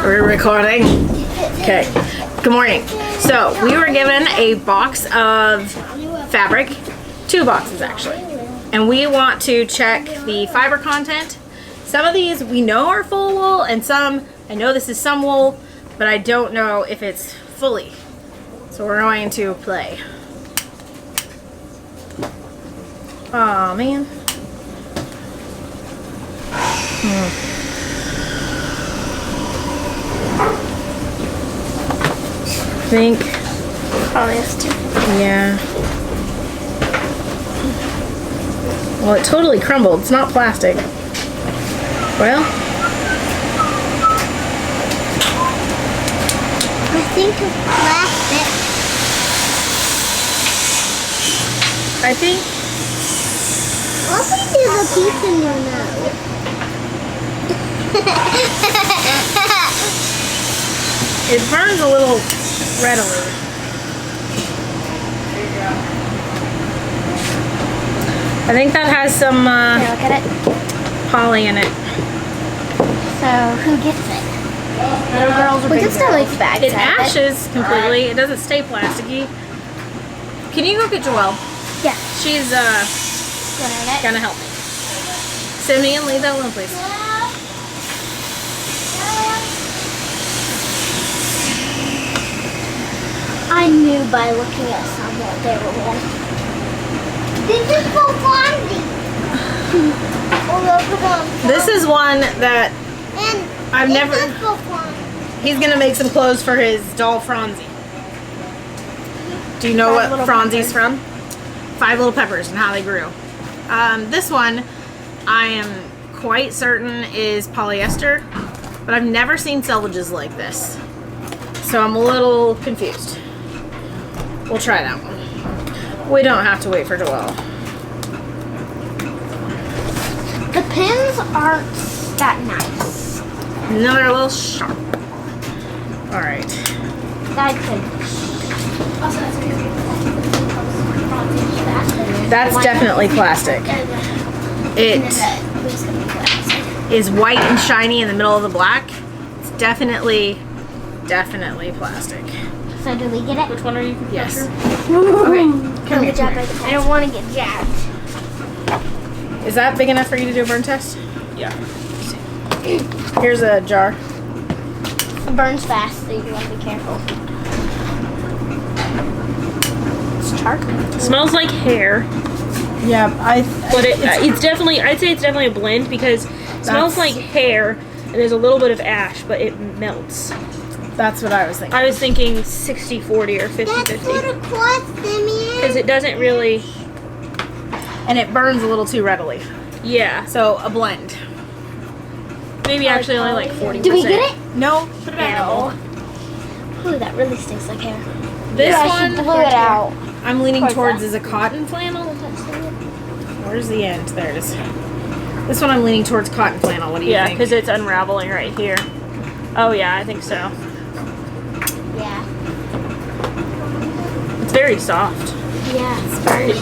We're recording. Okay. Good morning. So we were given a box of fabric, 2 boxes actually, and we want to check the fiber content. Some of these we know are full wool, and some I know this is some wool, but I don't know if it's fully. So we're going to play. Oh man. I think polyester. Yeah. Well, it totally crumbled. It's not plastic. Well, I think it's plastic. I think. What if we do the piece in your nose? It burns a little readily. There you go. I think that has some Here, look at it. poly in it. So, who gets it? Little girls or We big can still girls? make bags. It out of ashes completely. It doesn't stay plasticky. Can you go get Joelle? Yeah. She's gonna help me. Simeon, leave that alone, please. I knew by looking at some what they were in. This is for Fonzie. This is one that And I've never. This is for Fonzie. He's gonna make some clothes for his doll Phronsie. Do you know what Phronzie's from? 5 Little Peppers and how they grew. This one, I am quite certain is polyester, but I've never seen selvages like this. So I'm a little confused. We'll try that one. We don't have to wait for Joelle. The pins aren't that nice. Another little sharp. Alright. That's definitely plastic. It is white and shiny in the middle of the black. It's definitely plastic. So do we get it? Which one are you? Yes. Okay. Come get jabbed. I don't want to get jabbed. Is that big enough for you to do a burn test? Yeah. Here's a jar. It burns fast, so you want to be careful. It's charcoal. Smells like hair, Yeah, but it's definitely, I'd say it's definitely a blend because it smells like hair and there's a little bit of ash, but it melts. That's what I was thinking. I was thinking 60-40 or 50-50. That's what it costs, Simeon. Because it doesn't really, And it burns a little too readily. yeah. So a blend. Maybe actually only like 40%. Do we get it? No, put it back. Ooh, that really stinks like hair. This I one, should blow it out. I'm leaning Towards towards that. is a cotton flannel. Where's the end? There it is. This one I'm leaning towards cotton flannel. What do you Yeah, think? because it's unraveling right here. Oh yeah, I think so. Yeah. It's very soft. Yeah, it's very.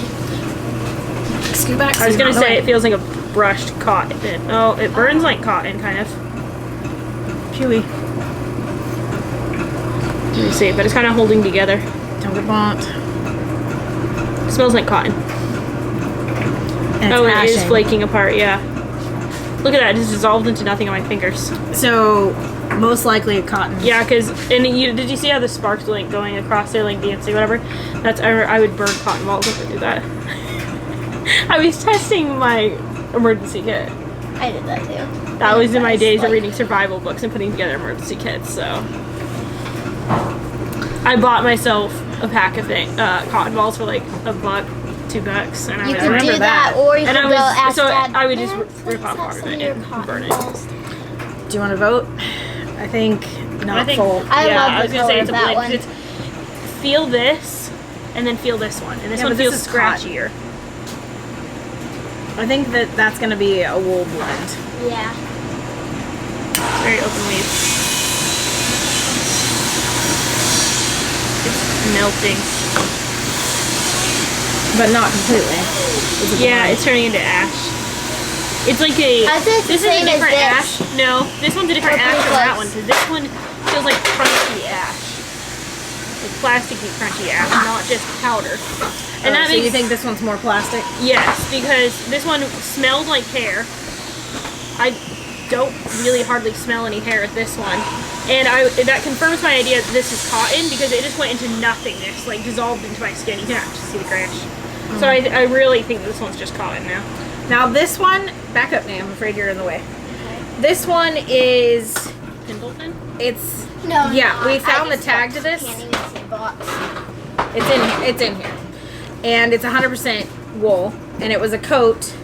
Scoot back. I was gonna say it feels like a brushed cotton. Oh, it burns like cotton, kind of. Chewy. Let me see, but it's kind of holding together. Don't get burnt. It smells like cotton. And Oh, it is ashing. flaking apart, yeah. Look at that, it just dissolved into nothing on my fingers. So most likely a cotton. Yeah, because, and did you see how the sparks like going across there, like dancing, whatever? That's, I would burn cotton balls if I do that. I was testing my emergency kit. I did that too. That was in my days of reading survival books and putting together emergency kits, so. I bought myself a pack of cotton balls for like $1, $2, and I You would could remember do that, or you and could I go was, ask so Dad. I would just "Dad, rip off let's have part of some it your and cotton burn it. balls." Do you want to vote? I think not I think, full. I yeah, love I was the gonna say color it's a of that blend. one. 'Cause it's, feel this, and then feel this one, and this Yeah, one but this feels is cotton. scratchier. I think that's going to be a wool blend. Yeah. It's very open weave. It's melting. But not completely. Yeah, it's turning into ash. It's like a. I think it's This the is a same as different this. ash. No, this one's a different Or ash pretty from that close. one because this one feels like crunchy ash, like plasticky crunchy ash, not just powder. And that so makes you think this one's more plastic? yes, because this one smelled like hair. I don't really hardly smell any hair at this one, and that confirms my idea that this is cotton because it just went into nothingness, like dissolved into my skin. You can actually see the grayish. So I really think this one's just cotton now. Now this one, back up, Nam. I'm afraid you're in the way. This one is, Pendleton? it's, No. yeah, no, we I found the just tag to this. Can't even see box. It's in here. And it's 100% wool. And it was a coat.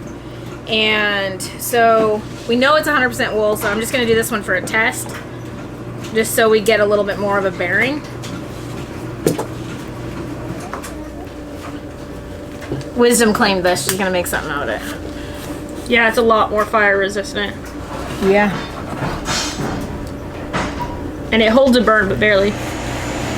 And so we know it's 100% wool, so I'm just going to do this one for a test. Just so we get a little bit more of a bearing. Wisdom claimed this. She's going to make something out of it. Yeah, it's a lot more fire resistant. Yeah. And it holds a burn, but barely.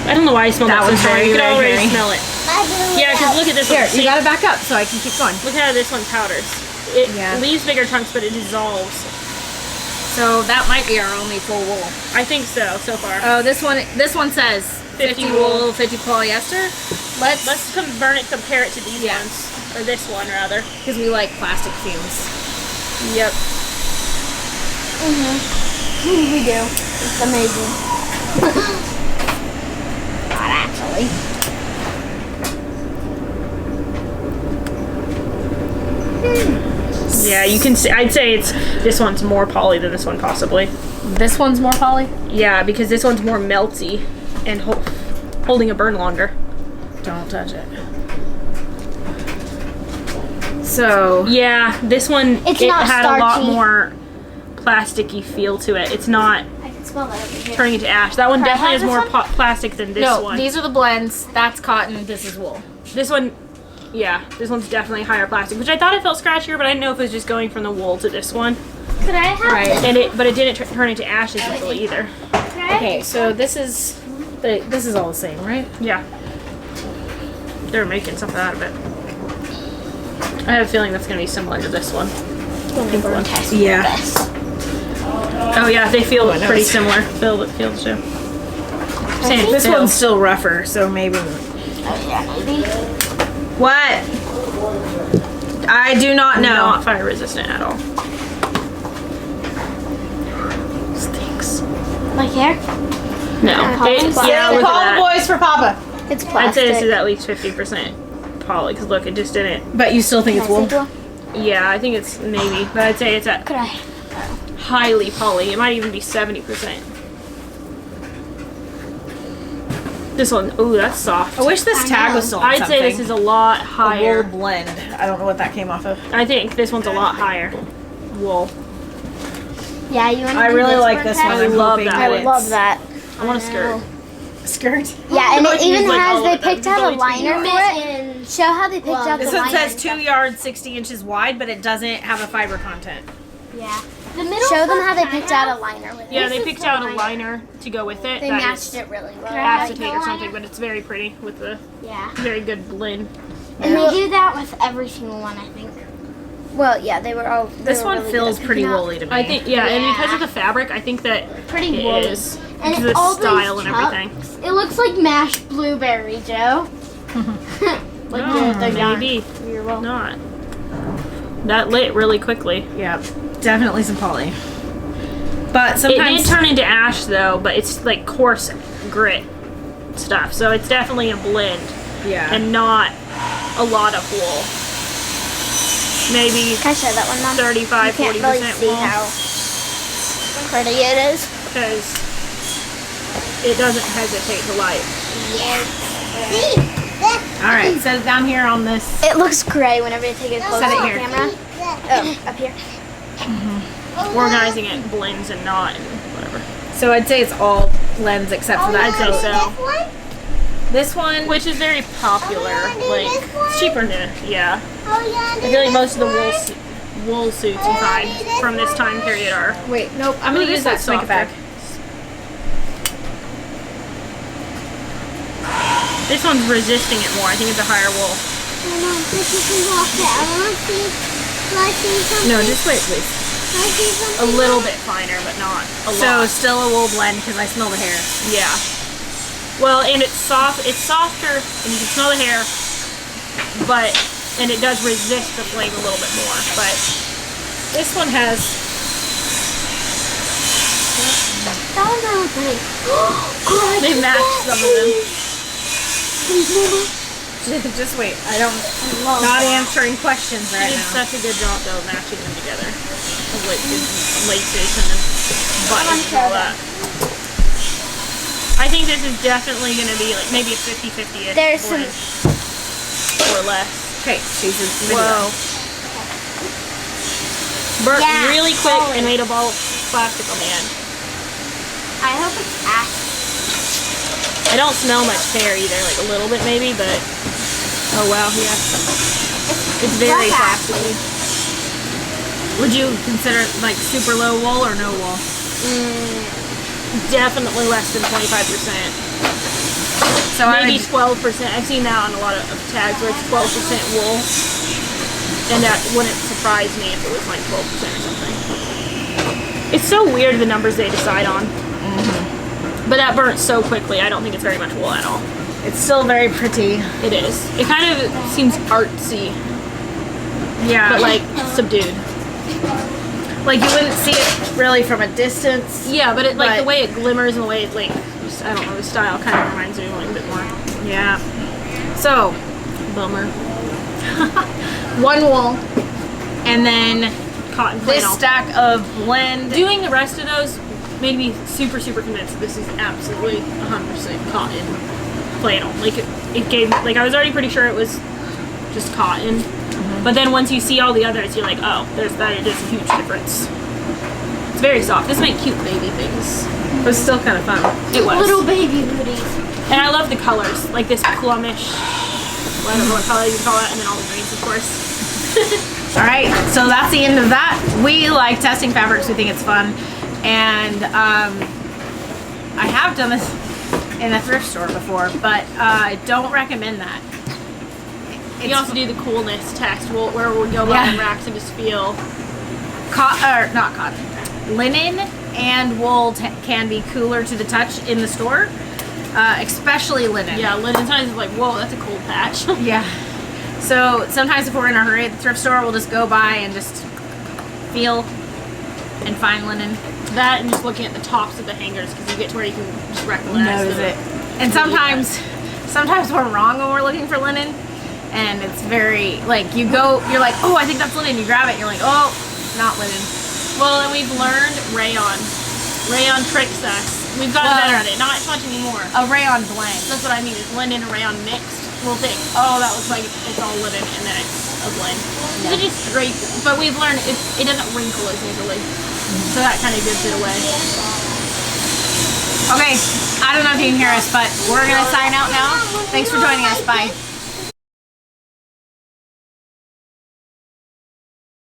I don't know why I smelled that, That was so strong. very, You could very already hairy. smell it. I do. Yeah, because look at this Here, one. you See? got to back up so I can keep going. Look how this one powders. It Yeah. leaves bigger chunks, but it dissolves. So that might be our only full wool. I think so far. Oh, this one says 50 wool, 50 polyester. Let's Let's compare it to these Yeah. ones. Or this one, rather. because we like plastic fumes. Yep. We do. It's amazing. Not actually. Yeah, you can see. I'd say this one's more poly than this one, possibly. This one's more poly. Yeah, because this one's more melty and holding a burn longer. Don't touch it. So Yeah, this one It's it not had a lot starchy. more plasticky feel to it. It's not I can smell that over here. turning into ash. That one Can I definitely have has more this one? plastic than this no, one. these are the blends. That's cotton. This is wool. This one, yeah, this one's definitely higher plastic, which I thought it felt scratchier, but I didn't know if it was just going from the wool to this one. Could I have Right. this? But it didn't turn into ash as easily either. Okay, so this is all the same, right? Yeah. They're making something out of it. I have a feeling that's going to be similar to this one. Pink one. Yeah. Oh yeah, they feel I know. pretty similar. Feel too. Same. This feel. one's still rougher, so maybe. Oh, yeah, maybe. What? I do not know. Not fire resistant at all. Stinks. Like here? No. Yeah, look Call at the that. boys for Papa. It's I'd plastic. say this is at least 50% poly, because look, it just didn't. But you still think it's wool? Yeah, I think it's maybe, but I'd say it's at Could I? highly poly. It might even be 70%. This one, ooh, that's soft. I wish this I tag know. was still on I'd say this is a lot a higher. wool blend. I don't know what that came off of. I think this one's a lot higher. Wool. Yeah, you want to I do really this like for a this test? one. I I'm love hoping that. I would it's love that. I want a skirt. skirt. Yeah, and I it can even use, like, has, all they of them. picked out a Only 2 liner yards. for it. Show how they picked out the This liner. one says 2 yards, 60 inches wide, but it doesn't have a fiber content. Yeah. The middle Show them how they picked out a liner with it. Yeah, they picked out a liner to go with it. They that matched is it really well. acetate or something, but it's very pretty with the Yeah. very good blend. And they do that with every single one, I think. Well, yeah, they were all. This one feels pretty woolly to me. I think, yeah, and Yeah. because of the fabric, I think that Pretty it woolly. is. And Because of the all these style and cups, everything. It looks like mashed blueberry, Joe. Like No, the yarn. maybe You're welcome. not. That lit really quickly. Yeah, definitely some poly. But It sometimes did turn into ash though, but it's like coarse grit stuff. So it's definitely a blend yeah. and not a lot of wool. Maybe Can I show that one, Mom? 35, You can't really 40% see wool. how pretty it is. Because it doesn't hesitate to light. All right, set it down here on this. It looks gray whenever you take it close Set to it the here. camera. Oh, up here. Organizing it blends and not and whatever. So I'd say it's all lens except for that. I'd say so. This one, Which is very popular. Like, it's cheaper to, yeah. Oh, I feel like most of the wool suits you find from this time period are. wait, nope, I'm gonna Ooh, use this that to make one's a bag. This one's resisting it more. I think it's a higher wool. I see something? No, just wait, please. I see A something? little bit finer, but not a So lot. still a wool blend because I smell the hair. Yeah. Well, and it's soft. It's softer, and you can smell the hair, and it does resist the flame a little bit more. But this one has. That one's really pretty. They match some of them. Just wait. I don't. Love Not that. answering questions She right did now. such a good job though matching them together. The laces and the buttons and all that. I think this is definitely going to be like maybe a 50-50-ish There's some- blend. Or less. Okay, she's a video. Whoa. Burnt Yeah, really quick solid. and made a ball of plastic on the end. I hope it's ash. I don't smell much hair either, like a little bit maybe, but oh wow, yeah. It's very Black plasticky. Would you consider it like super low wool or no wool? Definitely less than 25%. So Maybe I would, 12%. I've seen that on a lot of tags where it's 12% wool. And that wouldn't surprise me if it was like 12% or something. It's so weird the numbers they decide on. But that burnt so quickly, I don't think it's very much wool at all. it's still very pretty. It is. It kind of seems artsy, Yeah. but like subdued. Like you wouldn't see it really from a distance. Yeah, but it like But- the way it glimmers and the way it like, just, I don't know, the style kind of reminds me like a bit more. Yeah. So, Bummer. one wool, and then Cotton this flannel. stack of blend. Doing the rest of those made me super convinced that this is absolutely 100% cotton flannel. Like it gave, like I was already pretty sure it was just cotton, but then once you see all the others, you're like, oh, there's that. It is a huge difference. It's very soft. This make cute baby things. It was still kind of fun. It was. Little baby booties. And I love the colors, like this plumish. Well, I don't know what color you call it, and then all the greens, of course. All right, so that's the end of that. We like testing fabrics. We think it's fun, and I have done this in a thrift store before, but I don't recommend that. You also do the coolness test, where we'll go by Yeah. the racks and just feel. Not cotton. Linen and wool can be cooler to the touch in the store, especially linen. Yeah, linen sometimes is like, whoa, that's a cold patch. Yeah. So sometimes if we're in a hurry at the thrift store, we'll just go by and just feel and find linen. That and just looking at the tops of the hangers because you get to where you can just recognize Notice it. And sometimes we're wrong when we're looking for linen, and it's very like you're like, oh, I think that's linen. You grab it, and you're like, oh, not linen. Well, and we've learned rayon. Rayon tricks us. We've gotten better at it. Not so much anymore. A rayon blend. That's what I mean. Is linen and rayon mixed. We'll think, oh, that looks like it's all linen, and then it's a blend. Yeah. It just straight. But we've learned it doesn't wrinkle as easily, so that kind of gives it away. Okay, I don't know if you can hear us, but we're gonna sign out now. Thanks for joining us. Bye.